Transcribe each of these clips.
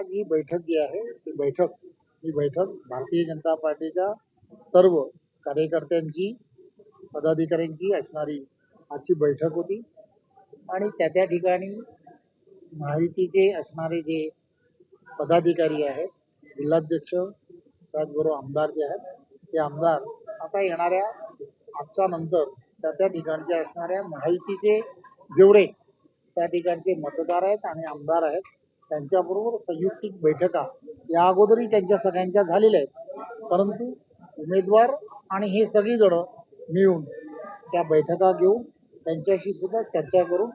आज ही बैठक जी आहे ही बैठक भारतीय जनता पार्टीच्या सर्व कार्यकर्त्यांची पदाधिकाऱ्यांची असणारी आजची बैठक होती आणि त्या ठिकाणी माहितीचे असणारे जे पदाधिकारी आहेत, जिल्हाध्यक्ष त्याचबरोबर आमदार जे आहेत ते आमदार आता येणाऱ्या आजच्या नंतर त्या ठिकाणचे असणाऱ्या माहितीचे जेवढे त्या ठिकाणचे मतदार आहेत आणि आमदार आहेत त्यांच्याबरोबर संयुक्तिक बैठका या अगोदरही त्यांच्या सगळ्यांच्या झालेल्या आहेत, परंतु उमेदवार आणि हे सगळी जण मिळून त्या बैठका घेऊन त्यांच्याशी सुद्धा चर्चा करून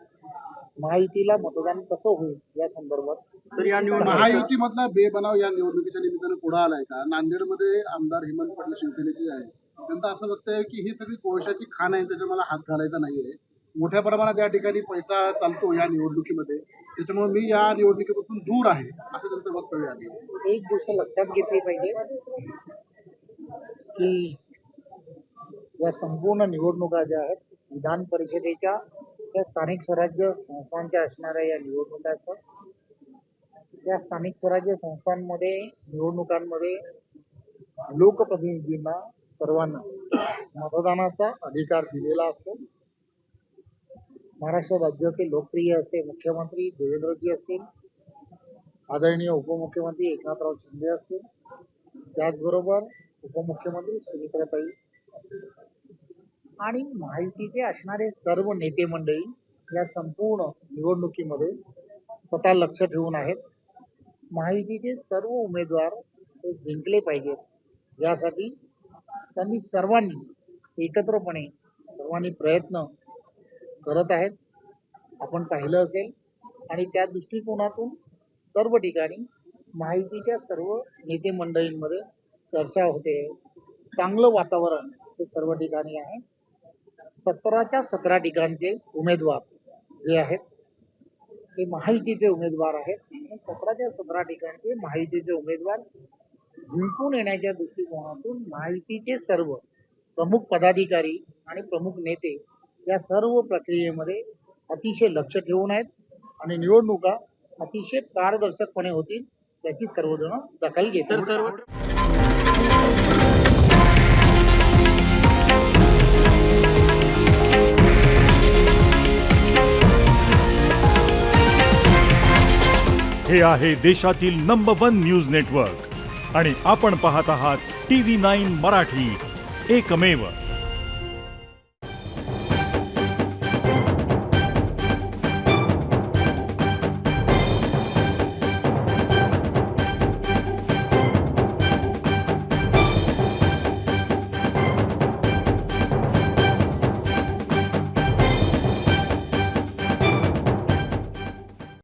माहितीला मतदान कसं होईल या संदर्भात. तर या महायुतीमधला बेबनाव या निवडणुकीच्या निमित्तानं पुढे आलाय का? नांदेडमध्ये आमदार हेमंत पाटील शिवसेनेचे आहे, त्यांचं असं वक्तव्य आहे की ही सगळी कोळशाची खाण आहे, त्याच्या मला हात घालायचा नाहीये. मोठ्या प्रमाणात या ठिकाणी पैसा चालतो या निवडणुकीमध्ये, त्याच्यामुळे मी या निवडणुकीपासून दूर आहे असं त्यांचं वक्तव्य आहे. एक गोष्ट लक्षात घेतली पाहिजे की या संपूर्ण निवडणुका ज्या आहेत विधान परिषदेच्या त्या स्थानिक स्वराज्य संस्थांच्या असणाऱ्या या निवडणुका असतात. त्या स्थानिक स्वराज्य संस्थांमध्ये निवडणुकांमध्ये लोकप्रतिनिधींना सर्वांना मतदानाचा अधिकार दिलेला असतो. महाराष्ट्र राज्याचे लोकप्रिय असे मुख्यमंत्री देवेंद्रजी असतील, आदरणीय उपमुख्यमंत्री एकनाथराव शिंदे असतील, त्याचबरोबर उपमुख्यमंत्री सुमित्राताई आणि माहितीचे असणारे सर्व नेते मंडळी या संपूर्ण निवडणुकीमध्ये स्वतः लक्ष ठेवून आहेत. माहितीचे सर्व उमेदवार हे जिंकले पाहिजेत यासाठी त्यांनी सर्वांनी एकत्रपणे सर्वांनी प्रयत्न करत आहेत. आपण पाहिलं असेल आणि त्या दृष्टिकोनातून सर्व ठिकाणी माहितीच्या सर्व नेते मंडळींमध्ये चर्चा होते. चांगलं वातावरण हे सर्व ठिकाणी आहे. 17च्या 17 ठिकाणचे उमेदवार जे आहेत ते माहितीचे उमेदवार आहेत. 17च्या 17 ठिकाणचे माहितीचे उमेदवार जिंकून येण्याच्या दृष्टिकोनातून माहितीचे सर्व प्रमुख पदाधिकारी आणि प्रमुख नेते या सर्व प्रक्रियेमध्ये अतिशय लक्ष ठेवून आहेत आणि निवडणुका अतिशय पारदर्शकपणे होतील याची सर्वजण दखल घेतात. हे आहे देशातील नंबर 1 न्यूज नेटवर्क आणि आपण पाहत आहात TV9 मराठी, एकमेव.